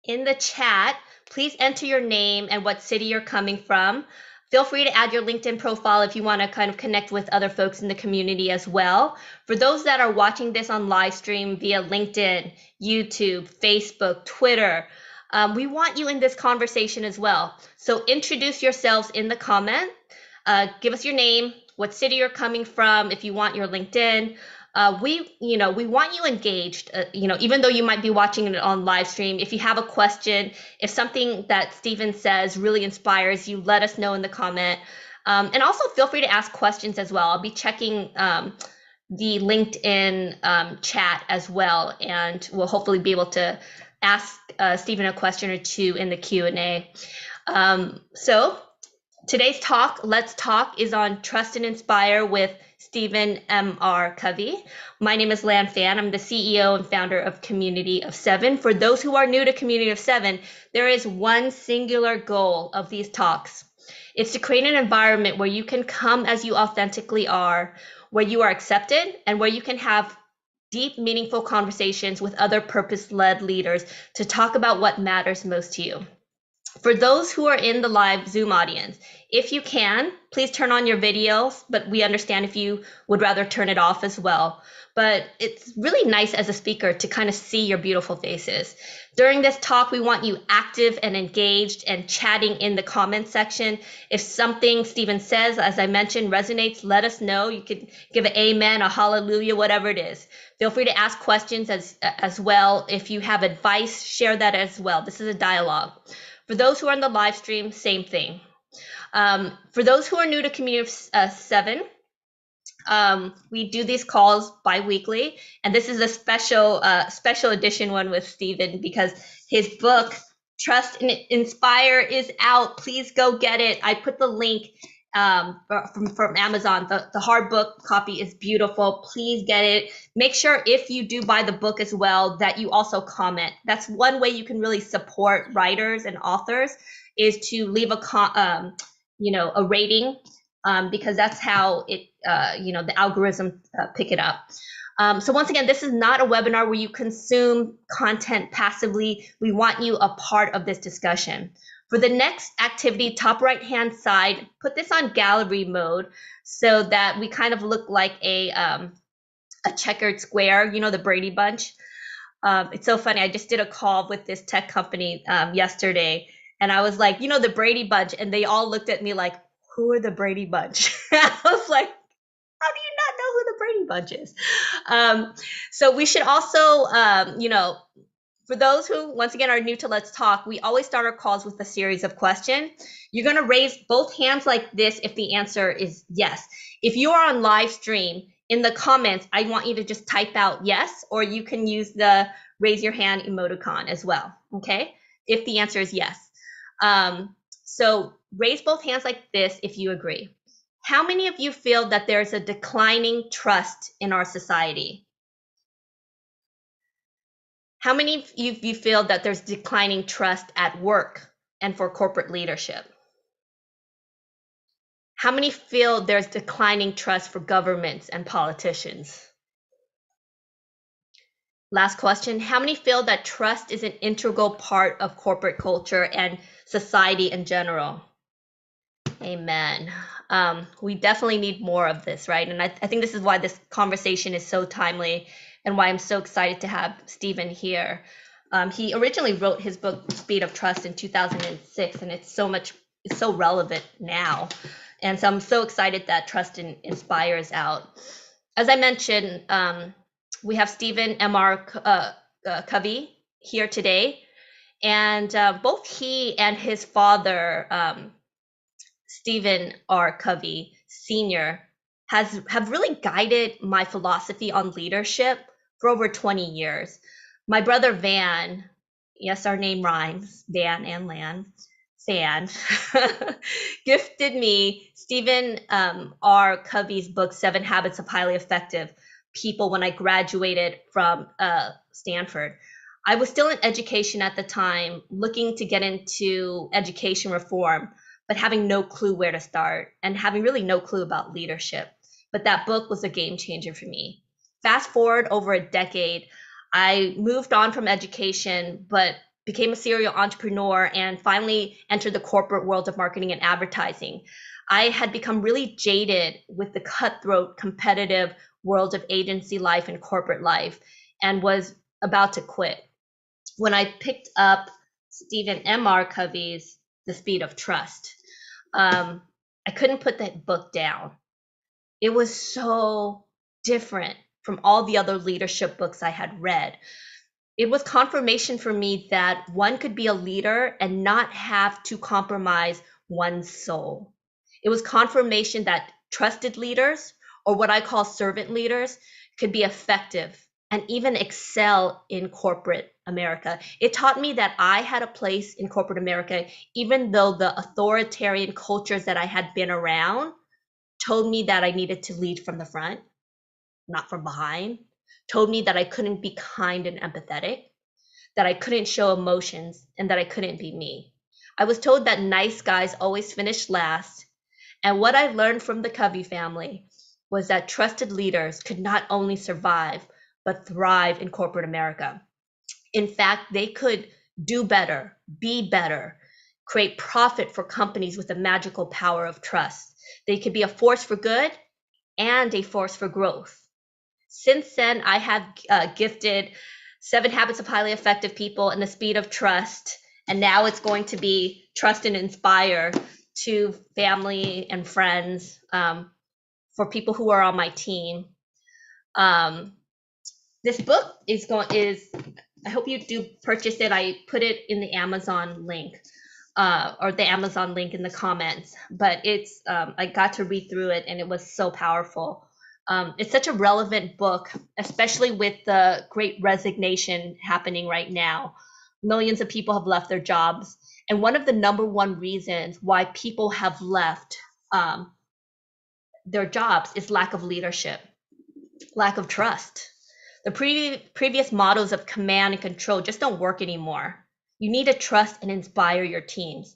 in the chat, please enter your name and what city you're coming from. Feel free to add your LinkedIn profile if you want to kind of connect with other folks in the community as well. For those that are watching this on live stream via LinkedIn, YouTube, Facebook, Twitter, we want you in this conversation as well. So introduce yourselves in the comment. Give us your name, what city you're coming from, if you want your LinkedIn. We want you engaged, even though you might be watching it on live stream. If you have a question, if something that Steven says really inspires you, let us know in the comment. And also feel free to ask questions as well. I'll be checking the LinkedIn chat as well, and we'll hopefully be able to ask Steven a question or two in the Q&A. So today's talk, Let's Talk, is on Trust and Inspire with Steven M.R. Covey. My name is Lan Fan. I'm the CEO and founder of Community of Seven. For those who are new to Community of Seven, there is one singular goal of these talks. It's to create an environment where you can come as you authentically are, where you are accepted, and where you can have deep, meaningful conversations with other purpose-led leaders to talk about what matters most to you. For those who are in the live Zoom audience, if you can, please turn on your videos, but we understand if you would rather turn it off as well. But it's really nice as a speaker to kind of see your beautiful faces. During this talk, we want you active and engaged and chatting in the comment section. If something Steven says, as I mentioned, resonates, let us know. You could give an amen, a hallelujah, whatever it is. Feel free to ask questions as well. If you have advice, share that as well. This is a dialogue. For those who are in the live stream, same thing. For those who are new to Community of Seven, we do these calls bi-weekly, and this is a special edition one with Steven because his book, Trust and Inspire, is out. Please go get it. I put the link from Amazon. The hard book copy is beautiful. Please get it. Make sure if you do buy the book as well that you also comment. That's one way you can really support writers and authors, is to leave a rating, because that's how it the algorithm pick it up. So once again, this is not a webinar where you consume content passively. We want you a part of this discussion. For the next activity, top right-hand side, put this on gallery mode so that we kind of look like a checkered square, the Brady Bunch. It's so funny. I just did a call with this tech company yesterday, and I was like, the Brady Bunch, and they all looked at me like, who are the Brady Bunch? I was like, how do you not know who the Brady Bunch is? So we should also, for those who, once again, are new to Let's Talk, we always start our calls with a series of questions. You're going to raise both hands like this if the answer is yes. If you are on live stream, in the comments, I want you to just type out yes, or you can use the raise your hand emoticon as well, okay? If the answer is yes. So raise both hands like this if you agree. How many of you feel that there's a declining trust in our society? How many of you feel that there's declining trust at work and for corporate leadership? How many feel there's declining trust for governments and politicians? Last question, how many feel that trust is an integral part of corporate culture and society in general? Amen. We definitely need more of this, right? And I think this is why this conversation is so timely and why I'm so excited to have Steven here. He originally wrote his book, Speed of Trust, in 2006, and it's so relevant now. And so I'm so excited that Trust and Inspire is out. As I mentioned, we have Steven M.R. Covey here today, and both he and his father, Steven R. Covey Sr., have really guided my philosophy on leadership for over 20 years. My brother Van, yes, our name rhymes, Van and Lan, Fan, gifted me Steven R. Covey's book, 7 Habits of Highly Effective People, when I graduated from Stanford. I was still in education at the time, looking to get into education reform, but having no clue where to start and having really no clue about leadership. But that book was a game changer for me. Fast forward over a decade, I moved on from education, but became a serial entrepreneur, and finally entered the corporate world of marketing and advertising. I had become really jaded with the cutthroat, competitive world of agency life and corporate life, and was about to quit when I picked up Stephen M.R. Covey's The Speed of Trust. I couldn't put that book down. It was so different from all the other leadership books I had read. It was confirmation for me that one could be a leader and not have to compromise one's soul. It was confirmation that trusted leaders, or what I call servant leaders, could be effective and even excel in corporate America. It taught me that I had a place in corporate America, even though the authoritarian cultures that I had been around told me that I needed to lead from the front, not from behind, told me that I couldn't be kind and empathetic, that I couldn't show emotions, and that I couldn't be me. I was told that nice guys always finish last. And what I learned from the Covey family was that trusted leaders could not only survive, but thrive in corporate America. In fact, they could do better, be better, create profit for companies with the magical power of trust. They could be a force for good and a force for growth. Since then, I have gifted 7 Habits of Highly Effective People and The Speed of Trust. And now it's going to be Trust and Inspire to family and friends, for people who are on my team. This book is I hope you do purchase it. I put it in the Amazon link, or the Amazon link in the comments, but it's, I got to read through it and it was so powerful. It's such a relevant book, especially with the great resignation happening right now. Millions of people have left their jobs. And one of the number one reasons why people have left their jobs is lack of leadership, lack of trust. The previous models of command and control just don't work anymore. You need to trust and inspire your teams.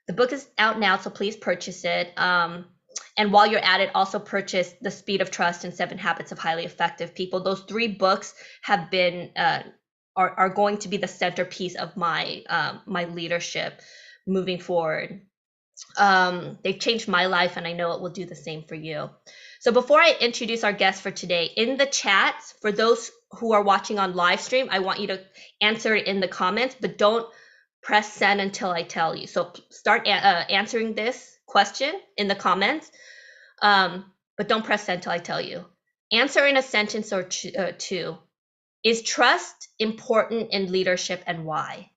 The book is out now, so please purchase it. And while you're at it, also purchase The Speed of Trust and 7 Habits of Highly Effective People. Those 3 books have been are going to be the centerpiece of my my leadership moving forward. They've changed my life, and I know it will do the same for you. So before I introduce our guest for today, in the chats, for those who are watching on live stream, I want you to answer it in the comments, but don't press send until I tell you. So start answering this question in the comments, but don't press send until I tell you. Answer in a sentence or two. Is trust important in leadership, and why?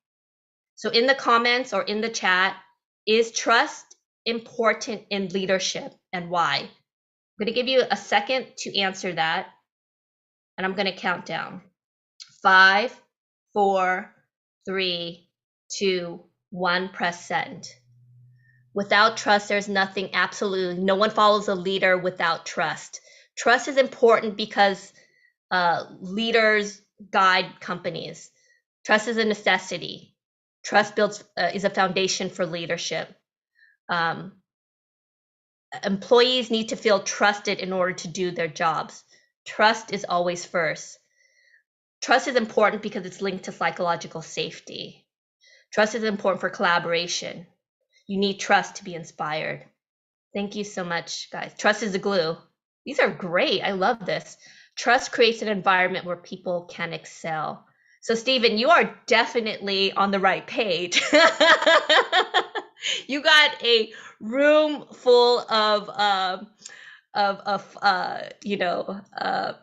So in the comments or in the chat, is trust important in leadership, and why? I'm going to give you a second to answer that, and I'm going to count down. 5, 4, 3, 2, 1, press send. Without trust, there's nothing, absolutely. No one follows a leader without trust. Trust is important because leaders guide companies. Trust is a necessity. Trust is a foundation for leadership. Employees need to feel trusted in order to do their jobs. Trust is always first. Trust is important because it's linked to psychological safety. Trust is important for collaboration. You need trust to be inspired. Thank you so much, guys. Trust is the glue. These are great. I love this. Trust creates an environment where people can excel. So, Stephen, you are definitely on the right page. You got a room full of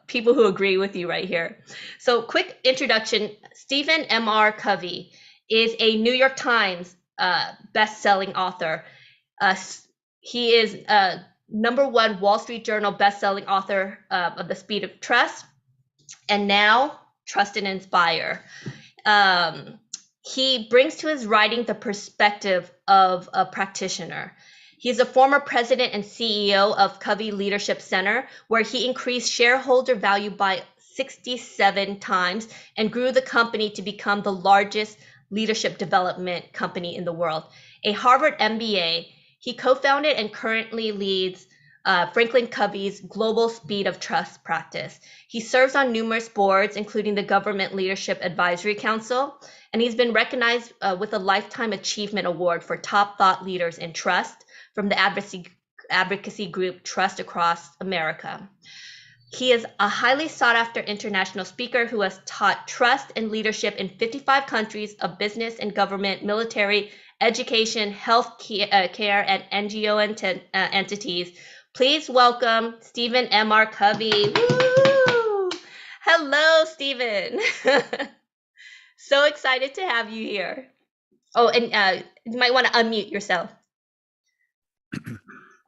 people who agree with you right here. So, quick introduction. Stephen M.R. Covey is a New York Times best-selling author. He is #1 Wall Street Journal best-selling author of The Speed of Trust, and now Trust and Inspire. He brings to his writing the perspective of a practitioner. He's a former president and CEO of Covey Leadership Center, where he increased shareholder value by 67 times and grew the company to become the largest leadership development company in the world. A Harvard MBA, he co-founded and currently leads Franklin Covey's Global Speed of Trust practice. He serves on numerous boards, including the Government Leadership Advisory Council, and he's been recognized with a Lifetime Achievement Award for top thought leaders in trust from the advocacy group Trust Across America. He is a highly sought after international speaker who has taught trust and leadership in 55 countries of business and government, military, education, health care, and NGO entities. Please welcome Stephen M.R. Covey. Woo! Hello, Stephen. So excited to have you here. Oh, and you might want to unmute yourself.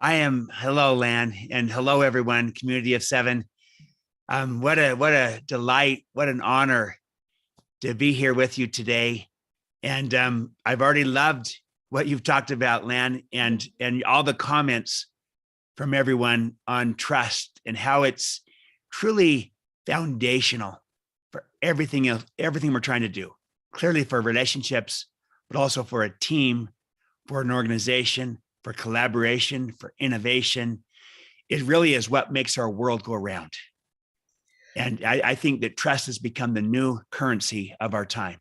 Hello, Lan, and hello, everyone, community of 7. What a delight, what an honor to be here with you today. And I've already loved what you've talked about, Lan, and all the comments from everyone on trust and how it's truly foundational for everything else, everything we're trying to do. Clearly for relationships, but also for a team, for an organization, for collaboration, for innovation. It really is what makes our world go around. And I think that trust has become the new currency of our time,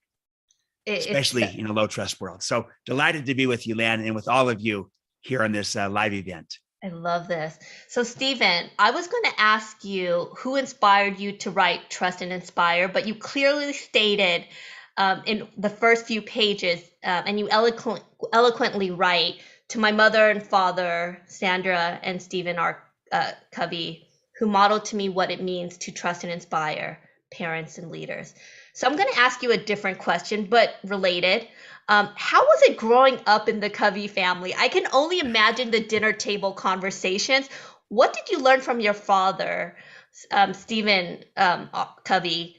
especially in a low trust world. So delighted to be with you, Lan, and with all of you here on this live event. I love this. So, Stephen, I was going to ask you who inspired you to write Trust and Inspire, but you clearly stated in the first few pages, and you eloquently write, to my mother and father, Sandra and Stephen R. Covey, who modeled to me what it means to trust and inspire parents and leaders. So I'm going to ask you a different question, but related. How was it growing up in the Covey family? I can only imagine the dinner table conversations. What did you learn from your father, Stephen Covey,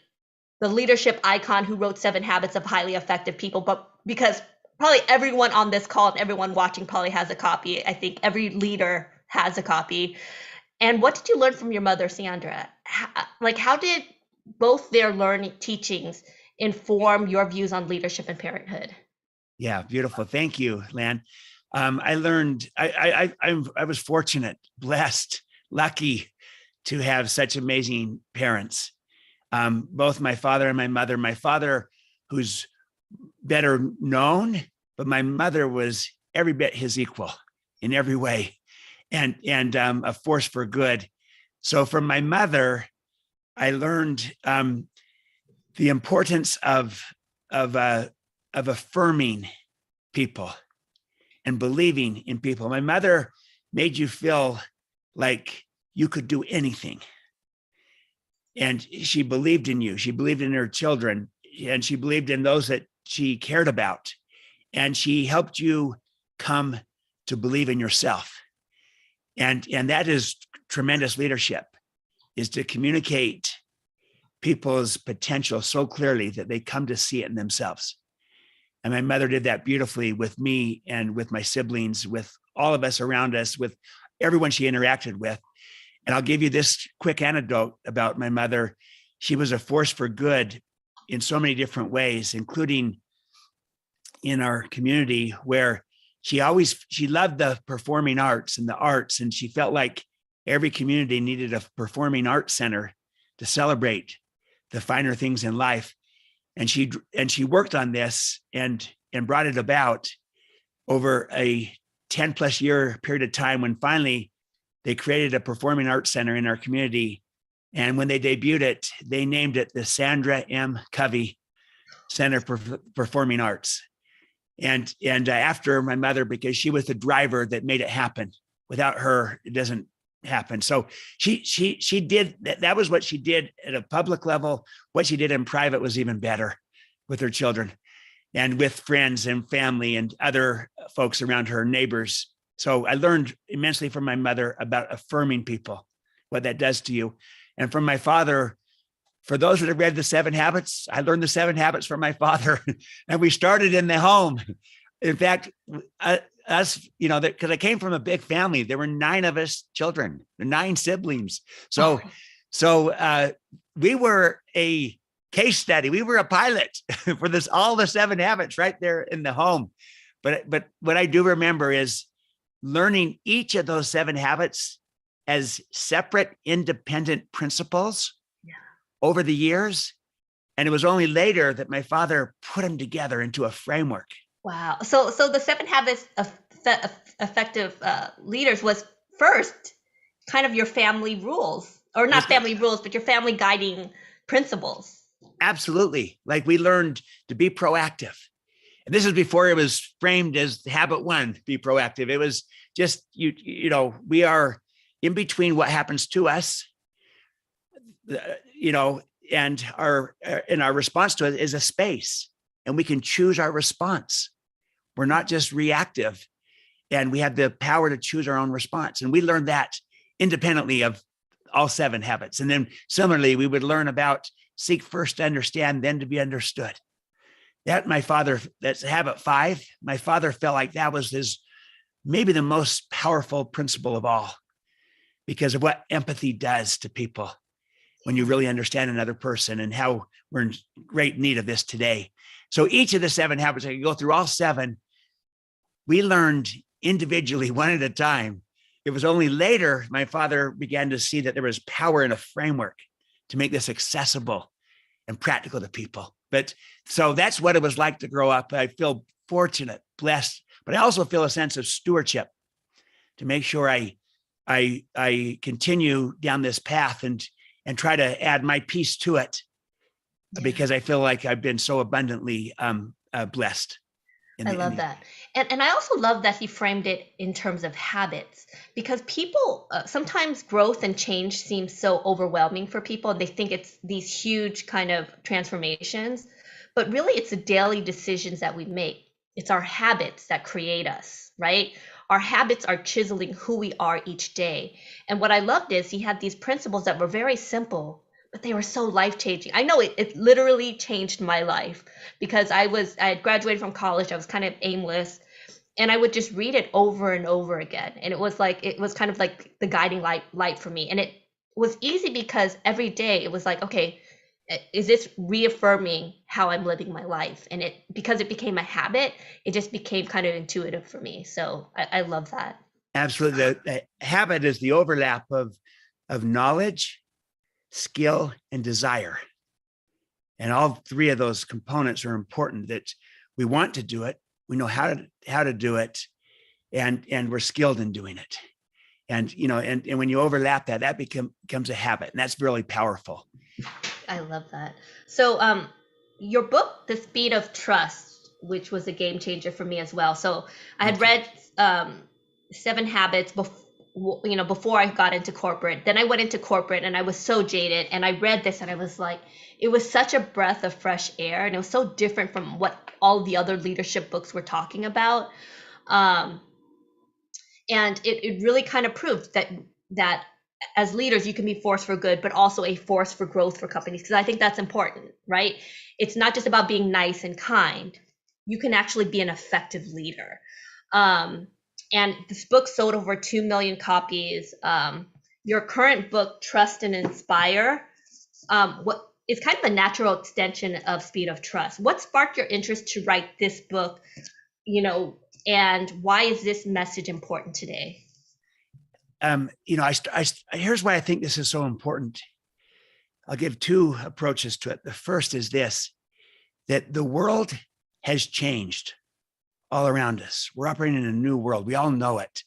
the leadership icon who wrote 7 Habits of Highly Effective People? But because probably everyone on this call and everyone watching probably has a copy. I think every leader has a copy. And what did you learn from your mother, Sandra? How did both their teachings inform your views on leadership and parenthood? Yeah, beautiful. Thank you, Lan. I learned, I was fortunate, blessed, lucky to have such amazing parents. Both my father and my mother. My father, who's better known, but my mother was every bit his equal in every way, and a force for good. So from my mother, I learned the importance of affirming people and believing in people. My mother made you feel like you could do anything, and she believed in you. She believed in her children, and she believed in those that she cared about, and she helped you come to believe in yourself. And that is tremendous leadership, is to communicate people's potential so clearly that they come to see it in themselves. And my mother did that beautifully with me and with my siblings, with all of us around us, with everyone she interacted with. And I'll give you this quick anecdote about my mother. She was a force for good in so many different ways, including in our community, where she loved the performing arts and the arts. And she felt like every community needed a performing arts center to celebrate the finer things in life. And she worked on this and brought it about over a 10 plus year period of time, when finally they created a performing arts center in our community. And when they debuted it, they named it the Sandra M. Covey Center for Performing Arts. And after my mother, because she was the driver that made it happen. Without her, it doesn't happen. So she did that. That was what she did at a public level. What she did in private was even better with her children and with friends and family and other folks around her, neighbors. So I learned immensely from my mother about affirming people, what that does to you. And from my father, for those that have read the 7 Habits, I learned the 7 Habits from my father, and we started in the home. In fact, us, because I came from a big family. There were 9 of us children, 9 siblings. So we were a case study. We were a pilot for all the 7 Habits right there in the home. But what I do remember is learning each of those 7 habits as separate, independent principles Yeah. over the years. And it was only later that my father put them together into a framework. Wow. So the seven habits of effective leaders was first kind of your family rules, or It was not family rules, but your family guiding principles. absolutely like we learned to be proactive. And this is before it was framed as habit one, be proactive. It was just, we are in between what happens to us, and our response to it is a space, and we can choose our response. We're not just reactive, and we have the power to choose our own response. And we learned that independently of all seven habits. And then similarly, we would learn about seek first to understand, then to be understood. That's habit 5. My father felt like that was maybe the most powerful principle of all, because of what empathy does to people when you really understand another person, and how we're in great need of this today. So each of the 7 habits, I can go through all 7. We learned individually, one at a time. It was only later my father began to see that there was power in a framework to make this accessible and practical to people. But so that's what it was like to grow up. I feel fortunate, blessed, but I also feel a sense of stewardship to make sure I continue down this path and try to add my piece to it, because I feel like I've been so abundantly blessed. I love that. And I also love that he framed it in terms of habits, because people sometimes growth and change seems so overwhelming for people, and they think it's these huge kind of transformations, but really it's the daily decisions that we make. It's our habits that create us, right? Our habits are chiseling who we are each day. And what I loved is he had these principles that were very simple, but they were so life changing. I know it literally changed my life, because I had graduated from college. I was kind of aimless, and I would just read it over and over again. And it was kind of like the guiding light for me. And it was easy because every day it was like, okay, is this reaffirming how I'm living my life? And because it became a habit, it just became kind of intuitive for me. So I love that. Absolutely. The habit is the overlap of knowledge, skill, and desire. And all 3 of those components are important, that we want to do it, we know how to do it, and we're skilled in doing it. And and when you overlap that becomes a habit, and that's really powerful. I love that. So your book, The Speed of Trust, which was a game changer for me as well. So I had read 7 Habits before I got into corporate. Then I went into corporate and I was so jaded, and I read this and I was like, it was such a breath of fresh air, and it was so different from what all the other leadership books were talking about. And it really kind of proved that as leaders, you can be force for good, but also a force for growth for companies, because I think that's important, right? It's not just about being nice and kind. You can actually be an effective leader. And this book sold over 2 million copies. Your current book, Trust and Inspire, what is kind of a natural extension of Speed of Trust. What sparked your interest to write this book, and why is this message important today? Here's why I think this is so important. I'll give 2 approaches to it. The first is this, that the world has changed all around us. We're operating in a new world. We all know it,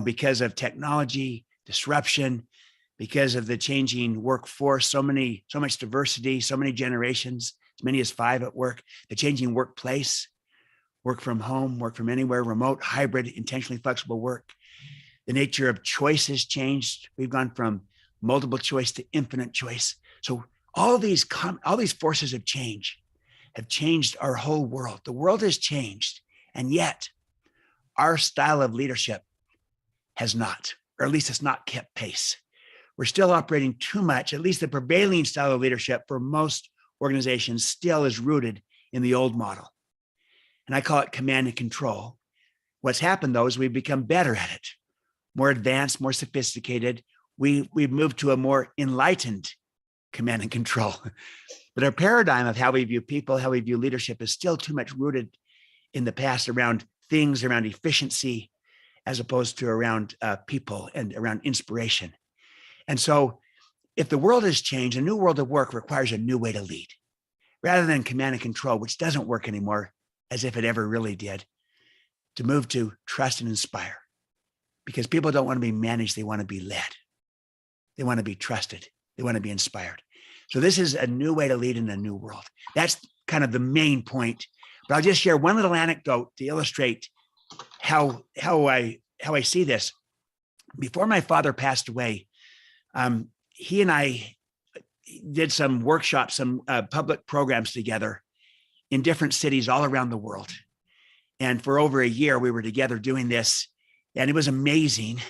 because of technology, disruption, because of the changing workforce, so much diversity, so many generations, as many as 5 at work, the changing workplace, work from home, work from anywhere, remote, hybrid, intentionally flexible work. The nature of choice has changed. We've gone from multiple choice to infinite choice. So all these forces have changed our whole world. The world has changed, and yet our style of leadership has not, or at least it's not kept pace. We're still operating too much. At least the prevailing style of leadership for most organizations still is rooted in the old model. And I call it command and control. What's happened, though, is we've become better at it, more advanced, more sophisticated. We've moved to a more enlightened command and control. But our paradigm of how we view people, how we view leadership is still too much rooted in the past, around things, around efficiency, as opposed to around people and around inspiration. And so if the world has changed, a new world of work requires a new way to lead rather than command and control, which doesn't work anymore as if it ever really did, to move to trust and inspire, because people don't want to be managed. They want to be led. They want to be trusted. They want to be inspired. So this is a new way to lead in a new world. That's kind of the main point. But I'll just share one little anecdote to illustrate how I see this. Before my father passed away, he and I did some workshops, some public programs together in different cities all around the world. And for over a year, we were together doing this, and it was amazing.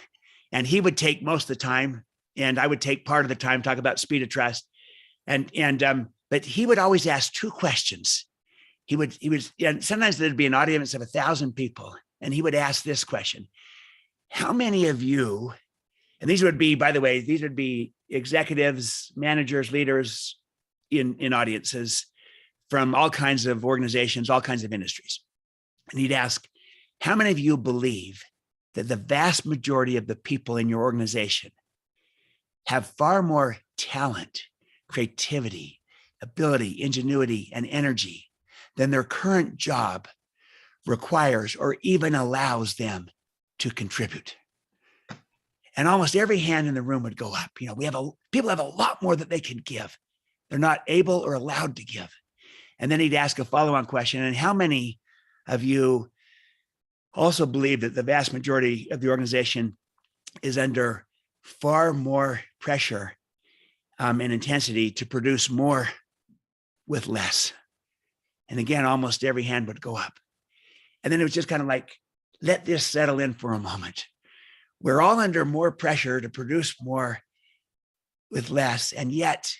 And he would take most of the time, and I would take part of the time, talk about speed of trust. But he would always ask two questions. And sometimes there'd be an audience of 1,000 people, and he would ask this question: how many of you, and these would be, by the way, these would be executives, managers, leaders in audiences from all kinds of organizations, all kinds of industries. And he'd ask, how many of you believe that the vast majority of the people in your organization have far more talent, creativity, ability, ingenuity, and energy than their current job requires or even allows them to contribute? And almost every hand in the room would go up. People have a lot more that they can give. They're not able or allowed to give. And then he'd ask a follow-on question: and how many of you also believe that the vast majority of the organization is under far more pressure and intensity to produce more with less? And again, almost every hand would go up. And then it was just kind of like, let this settle in for a moment. We're all under more pressure to produce more with less, and yet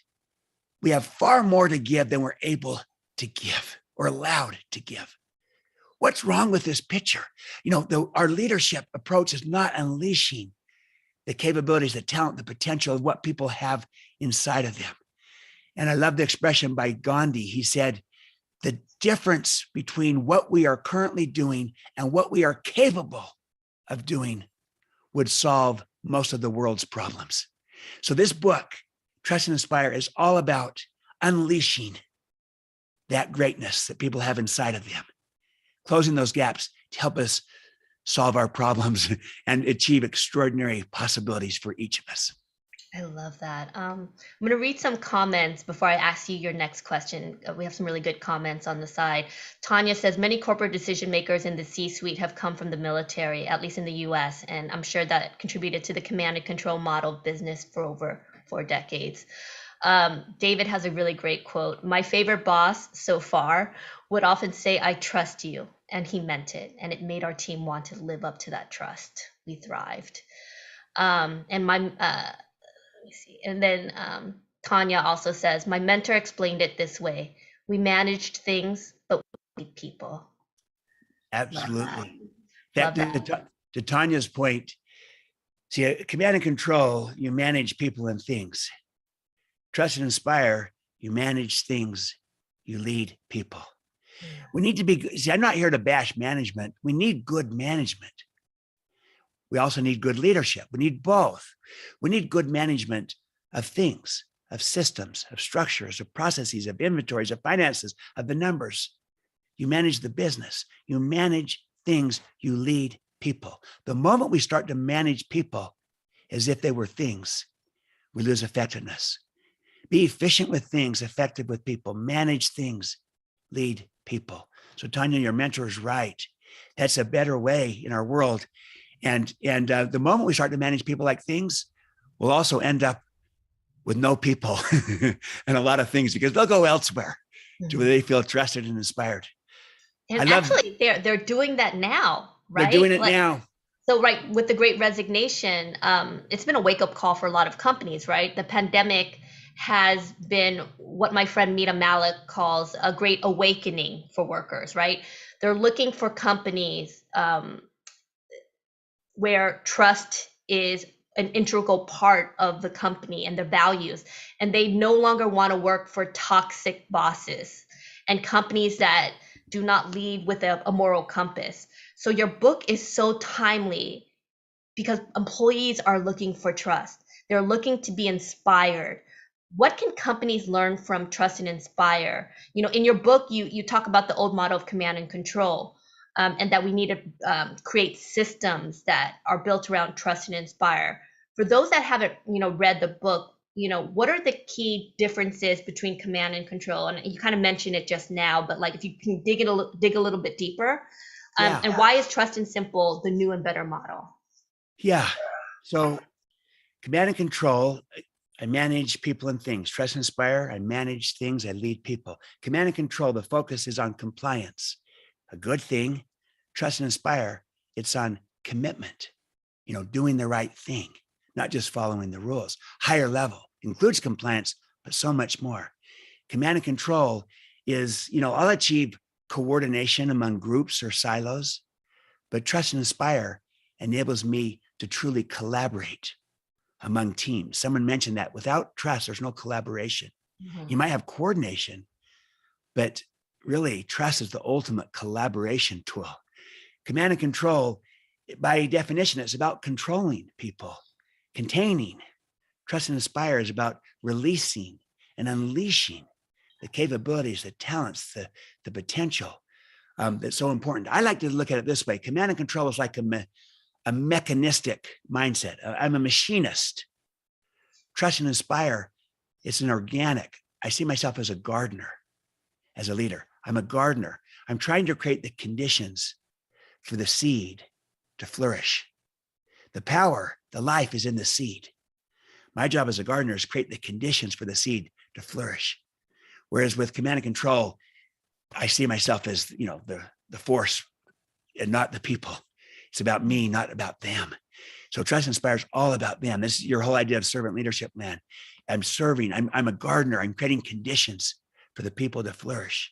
we have far more to give than we're able to give or allowed to give. What's wrong with this picture? Our leadership approach is not unleashing the capabilities, the talent, the potential of what people have inside of them. And I love the expression by Gandhi. He said, the difference between what we are currently doing and what we are capable of doing would solve most of the world's problems. So this book, Trust and Inspire, is all about unleashing that greatness that people have inside of them, closing those gaps to help us solve our problems and achieve extraordinary possibilities for each of us. I love that. I'm going to read some comments before I ask you your next question. We have some really good comments on the side. Tanya says, many corporate decision makers in the C-suite have come from the military, at least in the US, and I'm sure that contributed to the command and control model of business for over 4 decades. David has a really great quote. My favorite boss so far would often say, I trust you, and he meant it, and it made our team want to live up to that trust. We thrived. Let me see. And then Tanya also says, my mentor explained it this way: we managed things, but we lead people. Absolutely. Love that. To Tanya's point, see, command and control, you manage people and things. Trust and inspire, you manage things, you lead people. We need to be, see, I'm not here to bash management. We need good management. We also need good leadership. We need both. We need good management of things, of systems, of structures, of processes, of inventories, of finances, of the numbers. You manage the business. You manage things. You lead people. The moment we start to manage people as if they were things, we lose effectiveness. Be efficient with things, effective with people. Manage things, lead people. So Tanya, your mentor is right. That's a better way in our world. And the moment we start to manage people like things, we'll also end up with no people and a lot of things, because they'll go elsewhere to where they feel trusted and inspired. And actually, they're doing that now, right? They're doing it now. So, right, with the Great Resignation, it's been a wake-up call for a lot of companies, right? The pandemic has been what my friend Mita Malik calls a great awakening for workers, right? They're looking for companies where trust is an integral part of the company and their values. And they no longer want to work for toxic bosses and companies that do not lead with a moral compass. So your book is so timely because employees are looking for trust. They're looking to be inspired. What can companies learn from trust and inspire? You know, in your book, you talk about the old model of command and control, and that we need to create systems that are built around trust and inspire. For those that haven't, read the book, what are the key differences between command and control? And you kind of mentioned it just now, but like if you can dig a little bit deeper, Yeah. and why is trust and simple the new and better model? Yeah. So command and control, I manage people and things. Trust and inspire, I manage things, I lead people. Command and control, the focus is on compliance, a good thing. Trust and inspire, it's on commitment, doing the right thing, not just following the rules. Higher level includes compliance, but so much more. Command and control is, I'll achieve coordination among groups or silos, but trust and inspire enables me to truly collaborate among teams. Someone mentioned that without trust, there's no collaboration. Mm-hmm. You might have coordination, but really trust is the ultimate collaboration tool. Command and control, by definition, it's about controlling people, containing. Trust and inspire is about releasing and unleashing the capabilities, the talents, the potential that's so important. I like to look at it this way. Command and control is like a mechanistic mindset. I'm a machinist. Trust and inspire, it's an organic. I see myself as a gardener, as a leader. I'm a gardener. I'm trying to create the conditions for the seed to flourish. The power, the life is in the seed. My job as a gardener is create the conditions for the seed to flourish. Whereas with command and control, I see myself as, the force and not the people. It's about me, not about them. So trust and inspire is all about them. This is your whole idea of servant leadership, man. I'm serving. I'm a gardener. I'm creating conditions for the people to flourish.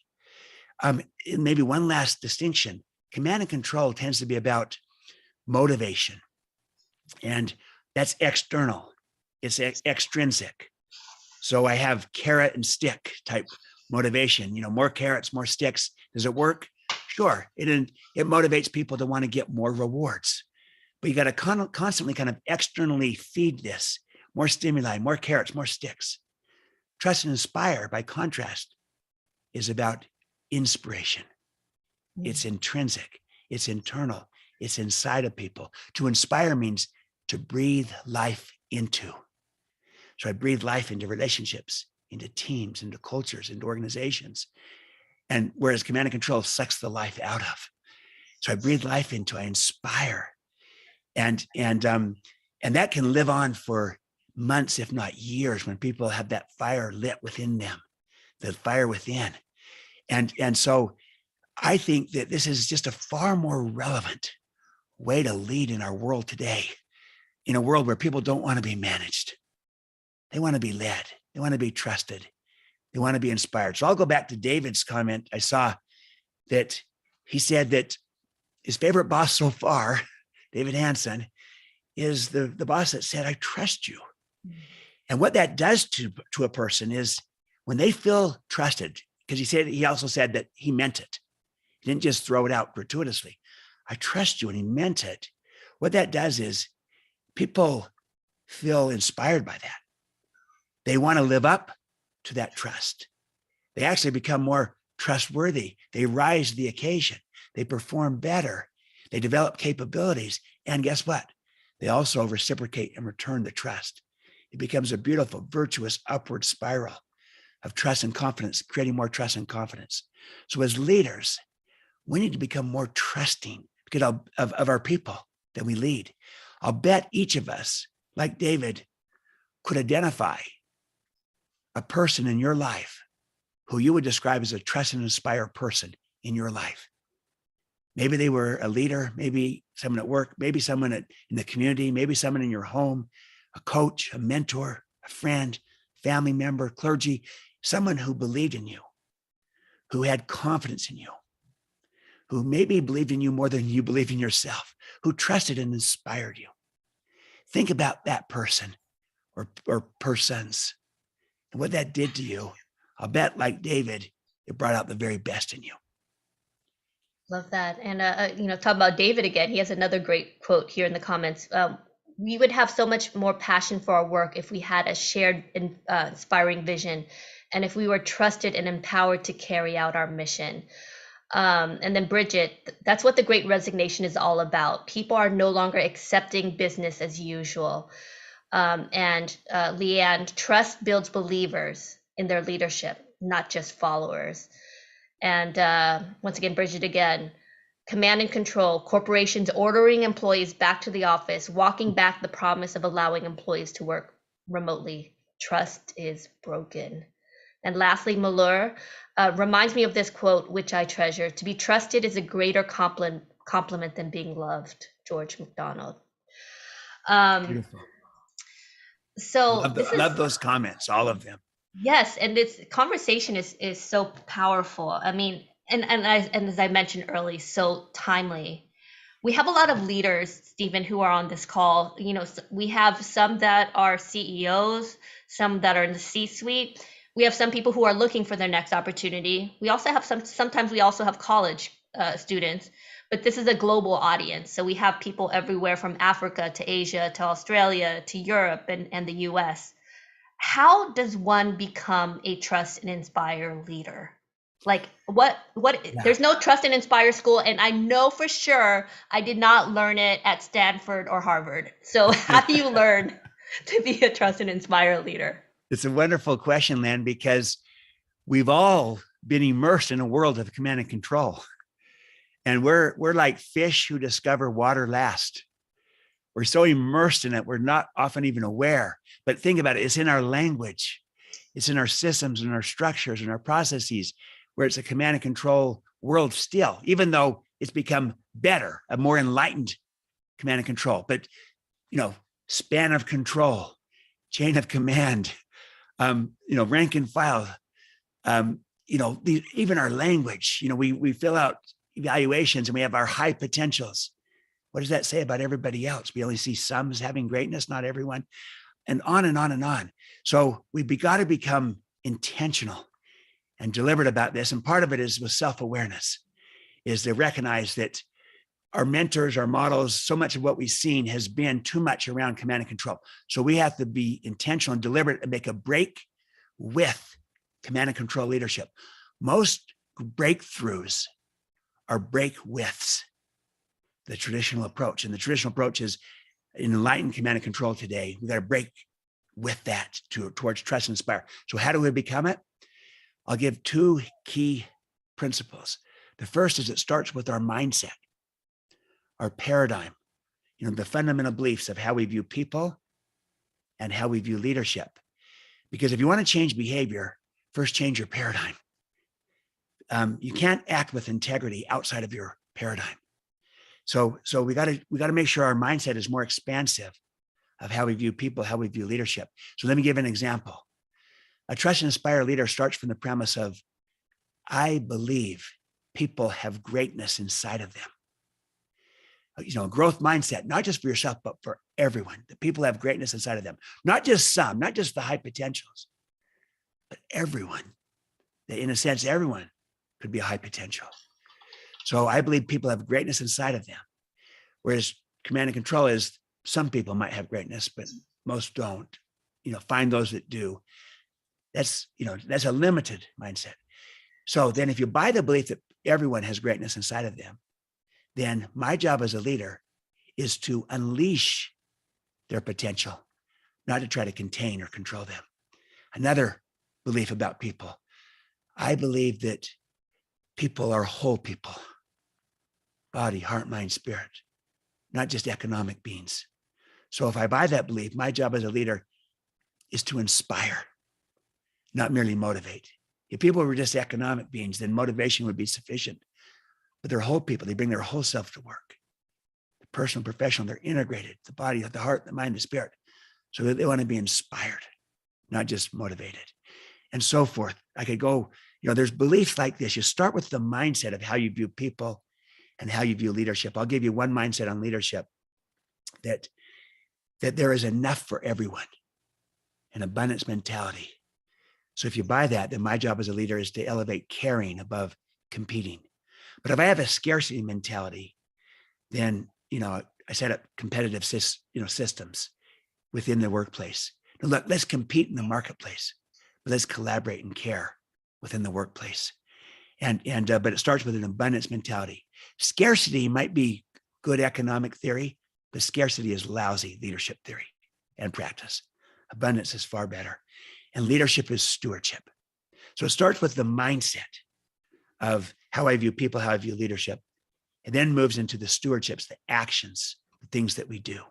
Maybe one last distinction. Command and control tends to be about motivation. And that's external. It's extrinsic. So I have carrot and stick type motivation. More carrots, more sticks. Does it work? Sure. It motivates people to want to get more rewards. But you got to constantly kind of externally feed this. More stimuli, more carrots, more sticks. Trust and inspire, by contrast, is about inspiration. It's intrinsic. It's internal. It's inside of people. To inspire means to breathe life into. So I breathe life into relationships, into teams, into cultures, into organizations. And whereas command and control sucks the life out of. So I breathe life into, I inspire. And that can live on for months, if not years, when people have that fire lit within them, the fire within. And so I think that this is just a far more relevant way to lead in our world today, in a world where people don't want to be managed. They want to be led. They want to be trusted. They want to be inspired. So I'll go back to David's comment. I saw that he said that his favorite boss so far, David Hansen, is the boss that said, I trust you. And what that does to a person is when they feel trusted, because he also said that he meant it. He didn't just throw it out gratuitously. I trust you. And he meant it. What that does is people feel inspired by that. They want to live up to that trust. They actually become more trustworthy. They rise to the occasion. They perform better. They develop capabilities. And guess what? They also reciprocate and return the trust. It becomes a beautiful, virtuous upward spiral of trust and confidence, creating more trust and confidence. So as leaders, we need to become more trusting because of our people that we lead. I'll bet each of us, like David, could identify a person in your life who you would describe as a trust and inspire person in your life. Maybe they were a leader, maybe someone at work, maybe someone in the community, maybe someone in your home, a coach, a mentor, a friend, family member, clergy, someone who believed in you, who had confidence in you, who maybe believed in you more than you believed in yourself, who trusted and inspired you. Think about that person or persons and what that did to you. I'll bet, like David, it brought out the very best in you. Love that. And talk about David again. He has another great quote here in the comments. We would have so much more passion for our work if we had a shared and inspiring vision, and if we were trusted and empowered to carry out our mission. And then Bridget, that's what the Great Resignation is all about. People are no longer accepting business as usual. And Leanne, trust builds believers in their leadership, not just followers. And once again, Bridget again, command and control, corporations ordering employees back to the office, walking back the promise of allowing employees to work remotely. Trust is broken. And lastly, Malheur reminds me of this quote, which I treasure: to be trusted is a greater compliment than being loved. George MacDonald. Um, Beautiful. so this is Love those comments, all of them. Yes, and this conversation is so powerful. I mean, and as I mentioned early, so timely. We have a lot of leaders, Stephen, who are on this call. We have some that are CEOs, some that are in the C-suite. We have some people who are looking for their next opportunity. We also have sometimes we also have college students, but this is a global audience. So we have people everywhere from Africa to Asia to Australia to Europe and the US. How does one become a trust and inspire leader? Like what Yeah. there's no trust and inspire school, and I know for sure I did not learn it at Stanford or Harvard. So how do you learn to be a trust and inspire leader? It's a wonderful question, Len, because we've all been immersed in a world of command and control. And we're like fish who discover water last. We're so immersed in it, we're not often even aware. But think about it, it's in our language, it's in our systems and our structures and our processes, where it's a command and control world still, even though it's become better, a more enlightened command and control. But, span of control, chain of command, rank and file, even our language, we fill out evaluations and we have our high potentials. What does that say about everybody else? We only see some as having greatness, not everyone, and on and on and on. So we've got to become intentional and deliberate about this. And part of it is with self-awareness, is to recognize that our mentors, our models, so much of what we've seen has been too much around command and control. So we have to be intentional and deliberate and make a break with command and control leadership. Most breakthroughs are break withs, the traditional approach. And the traditional approach is in enlightened command and control today. We got to break with that towards trust and inspire. So how do we become it? I'll give two key principles. The first is it starts with our mindset, our paradigm, the fundamental beliefs of how we view people and how we view leadership. Because if you want to change behavior, first change your paradigm. You can't act with integrity outside of your paradigm. So we got to make sure our mindset is more expansive of how we view people, how we view leadership. So let me give an example. A trust and inspire leader starts from the premise of, I believe people have greatness inside of them. A growth mindset, not just for yourself, but for everyone. That people have greatness inside of them. Not just some, not just the high potentials, but everyone. That in a sense, everyone could be a high potential. So I believe people have greatness inside of them. Whereas command and control is some people might have greatness, but most don't. Find those that do. That's a limited mindset. So then if you buy the belief that everyone has greatness inside of them, then my job as a leader is to unleash their potential, not to try to contain or control them. Another belief about people, I believe that people are whole people, body, heart, mind, spirit, not just economic beings. So if I buy that belief, my job as a leader is to inspire, not merely motivate. If people were just economic beings, then motivation would be sufficient. But they're whole people. They bring their whole self to work. The personal, professional, they're integrated, the body, the heart, the mind, the spirit. So that they want to be inspired, not just motivated, and so forth. I could go, there's beliefs like this. You start with the mindset of how you view people and how you view leadership. I'll give you one mindset on leadership, that there is enough for everyone, an abundance mentality. So if you buy that, then my job as a leader is to elevate caring above competing. But if I have a scarcity mentality, then, I set up competitive systems within the workplace. Now, look, let's compete in the marketplace, but let's collaborate and care within the workplace. But it starts with an abundance mentality. Scarcity might be good economic theory, but scarcity is lousy leadership theory and practice. Abundance is far better. And leadership is stewardship. So it starts with the mindset of how I view people, how I view leadership, and then moves into the stewardships, the actions, the things that we do.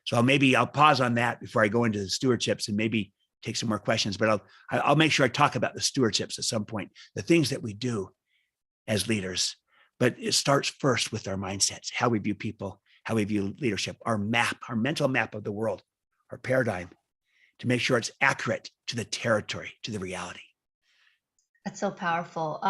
So I'll pause on that before I go into the stewardships and maybe take some more questions, but I'll make sure I talk about the stewardships at some point, the things that we do as leaders. But it starts first with our mindsets, how we view people, how we view leadership, our map, our mental map of the world, our paradigm, to make sure it's accurate to the territory, to the reality. That's so powerful.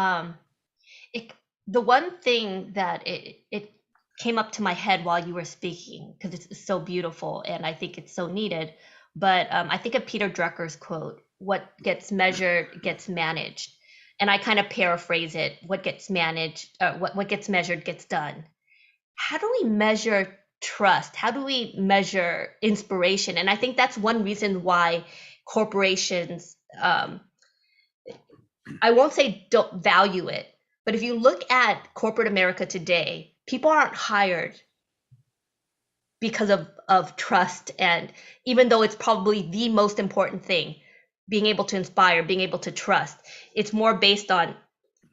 The one thing that it came up to my head while you were speaking, because it's so beautiful and I think it's so needed. But I think of Peter Drucker's quote, "What gets measured gets managed," and I kind of paraphrase it: "What gets managed, what gets measured gets done." How do we measure trust? How do we measure inspiration? And I think that's one reason why corporations, I won't say don't value it, but if you look at corporate America today, people aren't hired because of trust. And even though it's probably the most important thing, being able to inspire, being able to trust, it's more based on